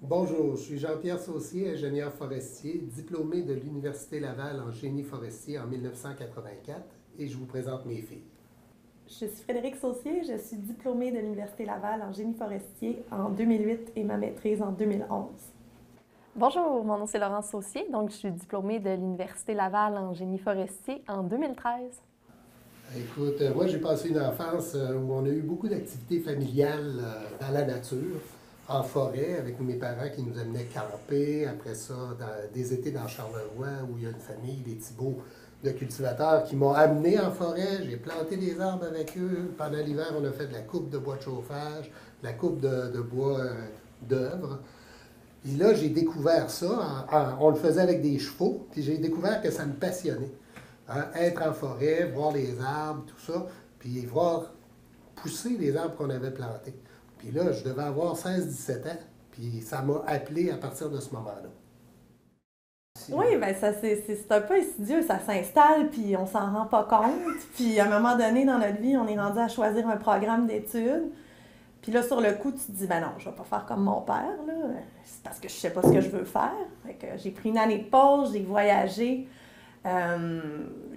Bonjour, je suis Jean-Pierre Saucier, ingénieur forestier, diplômé de l'Université Laval en génie forestier en 1984 et je vous présente mes filles. Je suis Frédérique Saucier, je suis diplômée de l'Université Laval en génie forestier en 2008 et ma maîtrise en 2011. Bonjour, mon nom c'est Laurence Saucier, donc je suis diplômée de l'Université Laval en génie forestier en 2013. Écoute, moi j'ai passé une enfance où on a eu beaucoup d'activités familiales dans la nature, en forêt, avec mes parents qui nous amenaient camper. Après ça, des étés dans Charlevoix, où il y a une famille, des Thibauts, de cultivateurs qui m'ont amené en forêt. J'ai planté des arbres avec eux. Pendant l'hiver, on a fait de la coupe de bois de chauffage, de la coupe de bois d'œuvre. Et là, j'ai découvert ça. On le faisait avec des chevaux, puis j'ai découvert que ça me passionnait. Hein, être en forêt, voir les arbres, tout ça, puis voir pousser les arbres qu'on avait plantés. Puis là, je devais avoir 16-17 ans, puis ça m'a appelé à partir de ce moment-là. Oui, bien c'est un peu insidieux, ça s'installe puis on s'en rend pas compte. Puis à un moment donné dans notre vie, on est rendu à choisir un programme d'études. Puis là, sur le coup, tu te dis, ben non, je vais pas faire comme mon père, là. C'est parce que je sais pas ce que je veux faire. Fait que j'ai pris une année de pause, j'ai voyagé.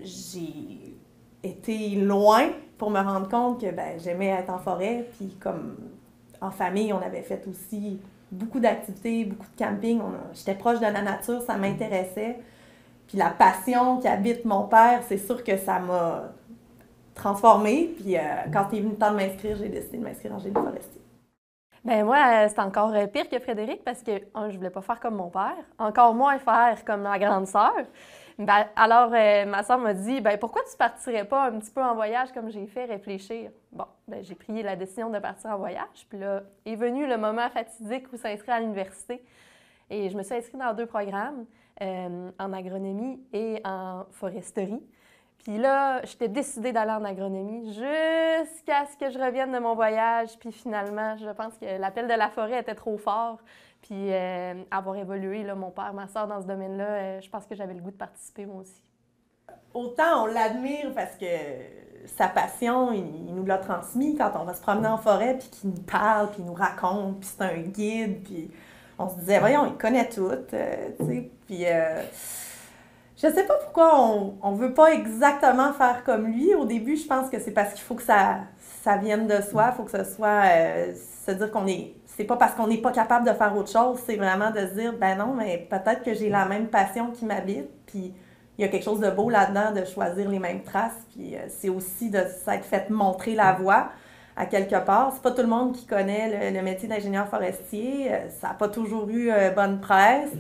J'ai été loin pour me rendre compte que ben, j'aimais être en forêt. Puis comme en famille, on avait fait aussi beaucoup d'activités, beaucoup de camping. J'étais proche de la nature, ça m'intéressait. Puis la passion qui habite mon père, c'est sûr que ça m'a transformée. Puis quand il est venu le temps de m'inscrire, j'ai décidé de m'inscrire en génie forestier. Ben moi, c'est encore pire que Frédéric parce que, un, je voulais pas faire comme mon père, encore moins faire comme ma grande sœur. Ben, alors, ma sœur m'a dit, ben pourquoi tu partirais pas un petit peu en voyage comme j'ai fait réfléchir? Bon, ben j'ai pris la décision de partir en voyage, puis là est venu le moment fatidique où s'inscrire à l'université. Et je me suis inscrite dans 2 programmes, en agronomie et en foresterie. Puis là, j'étais décidée d'aller en agronomie jusqu'à ce que je revienne de mon voyage. Puis finalement, je pense que l'appel de la forêt était trop fort. Puis avoir évolué, là, mon père, ma soeur dans ce domaine-là, je pense que j'avais le goût de participer moi aussi. Autant on l'admire parce que sa passion, il nous l'a transmis quand on va se promener en forêt, puis qu'il nous parle, puis il nous raconte, puis c'est un guide, puis on se disait, voyons, il connaît tout, tu sais. Puis je sais pas pourquoi on veut pas exactement faire comme lui. Au début, je pense que c'est parce qu'il faut que ça vienne de soi, il faut que ce soit se dire qu'on est. C'est pas parce qu'on n'est pas capable de faire autre chose, c'est vraiment de se dire, ben non, mais peut-être que j'ai la même passion qui m'habite, puis il y a quelque chose de beau là-dedans de choisir les mêmes traces, puis c'est aussi de s'être fait montrer la voie à quelque part. C'est pas tout le monde qui connaît le métier d'ingénieur forestier, ça n'a pas toujours eu bonne presse.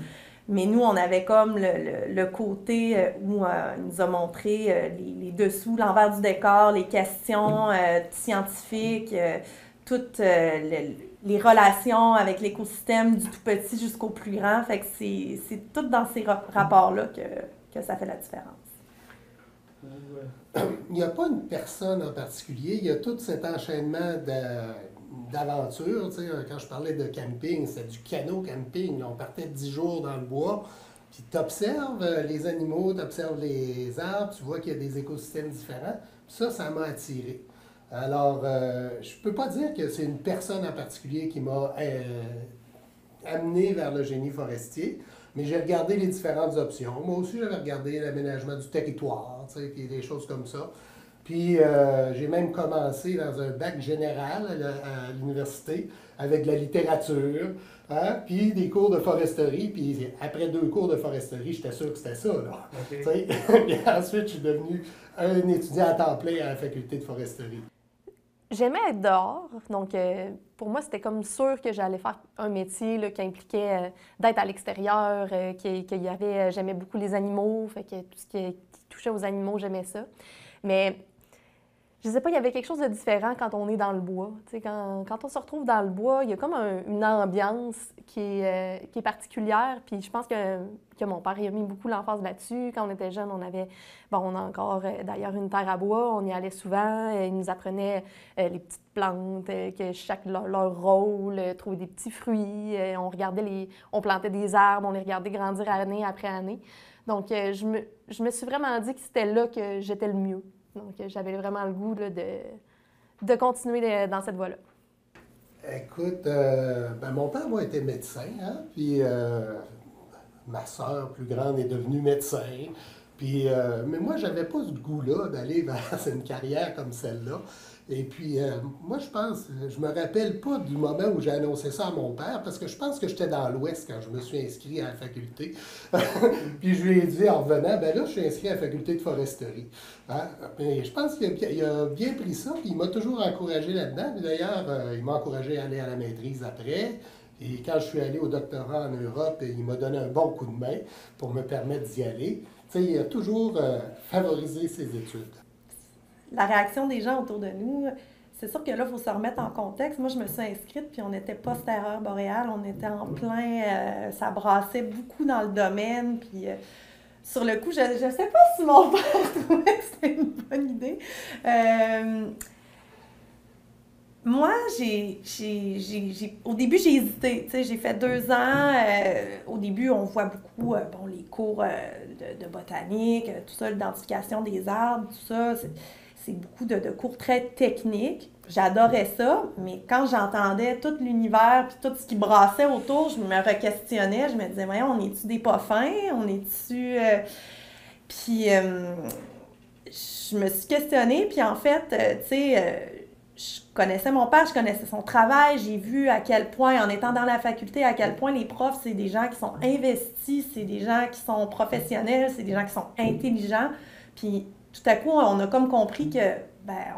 Mais nous, on avait comme le côté où il nous a montré les dessous, l'envers du décor, les questions scientifiques, toutes les relations avec l'écosystème du tout petit jusqu'au plus grand. Fait que c'est tout dans ces rapports-là que ça fait la différence. Il n'y a pas une personne en particulier, il y a tout cet enchaînement d'aventures. Tu sais, quand je parlais de camping, c'est du canot camping. On partait 10 jours dans le bois, puis tu observes les animaux, tu observes les arbres, tu vois qu'il y a des écosystèmes différents. Puis ça m'a attiré. Alors, je ne peux pas dire que c'est une personne en particulier qui m'a amené vers le génie forestier, mais j'ai regardé les différentes options. Moi aussi, j'avais regardé l'aménagement du territoire, tu sais, puis des choses comme ça. Puis j'ai même commencé dans un bac général à l'université avec de la littérature, hein, puis des cours de foresterie. Puis après 2 cours de foresterie, j'étais sûr que c'était ça, là. Okay. Puis ensuite, je suis devenu un étudiant à temps plein à la faculté de foresterie. J'aimais être dehors, donc pour moi, c'était comme sûr que j'allais faire un métier là, qui impliquait d'être à l'extérieur, qu'il y avait, j'aimais beaucoup les animaux, fait que tout ce qui touchait aux animaux, j'aimais ça. Mais je sais pas, il y avait quelque chose de différent quand on est dans le bois. Tu sais, quand on se retrouve dans le bois, il y a comme une ambiance qui est particulière. Puis je pense que mon père il a mis beaucoup l'emphase là-dessus. Quand on était jeune, on a encore d'ailleurs une terre à bois. On y allait souvent. Il nous apprenait les petites plantes, que chaque leur rôle, trouver des petits fruits. On plantait des arbres, on les regardait grandir année après année. Donc je me suis vraiment dit que c'était là que j'étais le mieux. Donc, j'avais vraiment le goût là, de continuer dans cette voie-là. Écoute, mon père, moi, était médecin, hein, puis ma sœur plus grande est devenue médecin. Puis, mais moi, j'avais pas ce goût-là d'aller vers une carrière comme celle-là. Et puis, moi, je me rappelle pas du moment où j'ai annoncé ça à mon père, parce que je pense que j'étais dans l'Ouest quand je me suis inscrit à la faculté. Puis je lui ai dit en revenant, ben là, je suis inscrit à la faculté de foresterie. Hein? Mais je pense qu'il a bien pris ça, puis il m'a toujours encouragé là-dedans. Puis d'ailleurs, il m'a encouragé à aller à la maîtrise après. Et quand je suis allé au doctorat en Europe, il m'a donné un bon coup de main pour me permettre d'y aller. Tu sais, il a toujours favorisé ses études. La réaction des gens autour de nous, c'est sûr que là, il faut se remettre en contexte. Moi, je me suis inscrite, puis on était post-erreur boréale, on était en plein, ça brassait beaucoup dans le domaine, puis sur le coup, je ne sais pas si mon père trouvait que c'était une bonne idée. Moi, au début, j'ai hésité. Tu sais, j'ai fait 2 ans. Au début, on voit beaucoup les cours de botanique, tout ça, l'identification des arbres, tout ça. C'est beaucoup de cours très techniques. J'adorais ça, mais quand j'entendais tout l'univers puis tout ce qui brassait autour, je me re-questionnais. Je me disais, voyons, on est-tu des pas fins? On est-tu... Puis, je me suis questionnée. Puis, en fait, tu sais... je connaissais mon père, je connaissais son travail, j'ai vu à quel point, en étant dans la faculté, à quel point les profs, c'est des gens qui sont investis, c'est des gens qui sont professionnels, c'est des gens qui sont intelligents. Puis tout à coup, on a comme compris que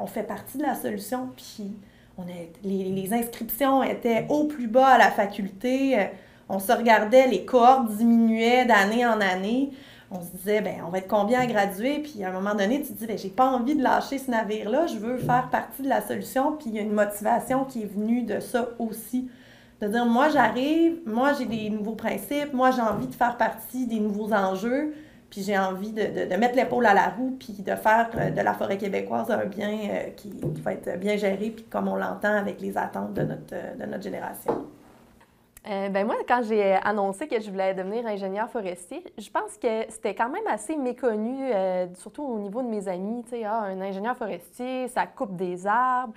on fait partie de la solution. Puis les inscriptions étaient au plus bas à la faculté. On se regardait, les cohortes diminuaient d'année en année. On se disait, on va être combien à graduer? Puis à un moment donné, tu te dis, j'ai pas envie de lâcher ce navire-là, je veux faire partie de la solution. Puis il y a une motivation qui est venue de ça aussi. De dire, moi j'arrive, moi j'ai des nouveaux principes, moi j'ai envie de faire partie des nouveaux enjeux, puis j'ai envie de mettre l'épaule à la roue, puis de faire de la forêt québécoise un bien qui va être bien géré, puis comme on l'entend avec les attentes de notre génération. Moi, quand j'ai annoncé que je voulais devenir ingénieur forestier, je pense que c'était quand même assez méconnu, surtout au niveau de mes amis. Tu sais, un ingénieur forestier, ça coupe des arbres.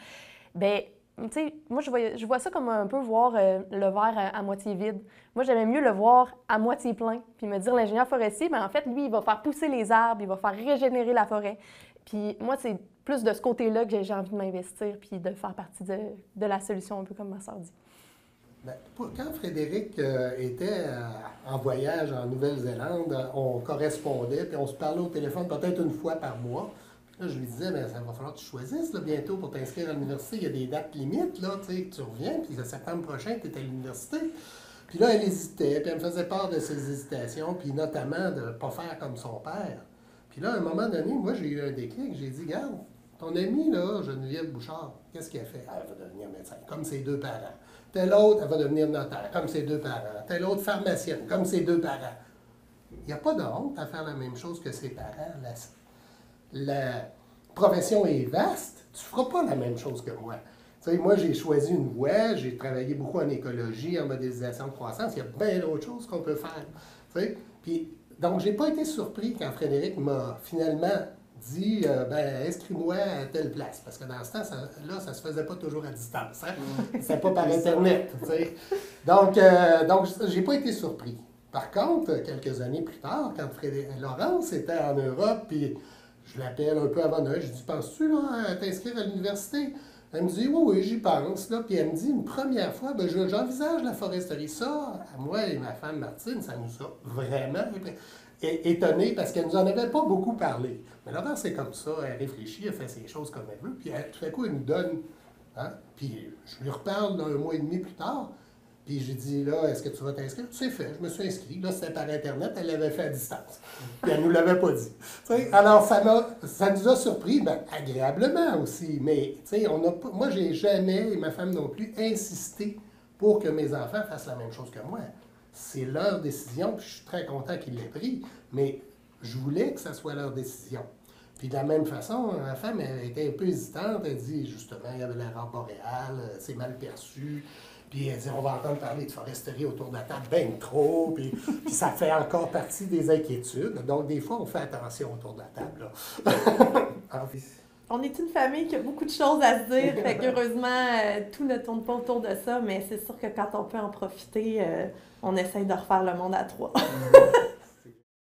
Tu sais, moi, je vois ça comme un peu voir le verre à moitié vide. Moi, j'aimais mieux le voir à moitié plein, puis me dire l'ingénieur forestier, en fait, lui, il va faire pousser les arbres, il va faire régénérer la forêt. Puis moi, c'est plus de ce côté-là que j'ai envie de m'investir, puis de faire partie de la solution, un peu comme ma sœur dit. Quand Frédéric était en voyage en Nouvelle-Zélande, on correspondait, puis on se parlait au téléphone peut-être une fois par mois. Là, je lui disais, ça va falloir que tu choisisses là, bientôt pour t'inscrire à l'université. Il y a des dates limites, là, tu reviens, puis le septembre prochain, tu es à l'université. Puis là, elle hésitait, puis elle me faisait part de ses hésitations, puis notamment de ne pas faire comme son père. Puis là, à un moment donné, moi, j'ai eu un déclic. J'ai dit, regarde, ton amie, là, Geneviève Bouchard, qu'est-ce qu'elle fait? Elle va devenir médecin, comme ses 2 parents. Telle autre, elle va devenir notaire, comme ses 2 parents. Telle autre, pharmacienne, comme ses 2 parents. Il n'y a pas de honte à faire la même chose que ses parents. La profession est vaste, tu ne feras pas la même chose que moi. Tu sais, moi, j'ai choisi une voie, j'ai travaillé beaucoup en écologie, en modélisation de croissance. Il y a bien d'autres choses qu'on peut faire. Tu sais? Puis, donc, je n'ai pas été surpris quand Frédéric m'a finalement dit inscris-moi à telle place. Parce que dans ce temps, ça ne se faisait pas toujours à distance. Hein? C'était pas par Internet. Tu sais. Donc, j'ai pas été surpris. Par contre, quelques années plus tard, quand Laurence était en Europe, puis je l'appelle un peu avant Noël, je dis penses-tu là, à t'inscrire à l'université? Elle me dit oui, j'y pense. Là. Puis elle me dit une première fois, j'envisage la foresterie. Ça, à moi et ma femme Martine, ça nous a vraiment étonnés parce qu'elle nous en avait pas beaucoup parlé. Mais Laurence, c'est comme ça, elle réfléchit, elle fait ses choses comme elle veut, puis tout à coup, elle nous donne. Hein? Puis je lui reparle 1 mois et demi plus tard, puis j'ai dit, là, est-ce que tu vas t'inscrire? C'est fait, je me suis inscrit. Là, c'était par Internet, elle l'avait fait à distance. Puis elle ne nous l'avait pas dit. T'sais, alors, ça nous a surpris, agréablement aussi. Mais, tu sais, moi, j'ai jamais, et ma femme non plus, insisté pour que mes enfants fassent la même chose que moi. C'est leur décision, puis je suis très content qu'ils l'aient pris, mais je voulais que ça soit leur décision. Puis de la même façon, ma femme elle était un peu hésitante. Elle dit, justement, il y avait l'aurore boréale, c'est mal perçu. Puis elle dit, on va entendre parler de foresterie autour de la table bien trop. Puis ça fait encore partie des inquiétudes. Donc, des fois, on fait attention autour de la table. Là. On est une famille qui a beaucoup de choses à se dire, fait qu'heureusement, tout ne tourne pas autour de ça, mais c'est sûr que quand on peut en profiter, on essaye de refaire le monde à trois.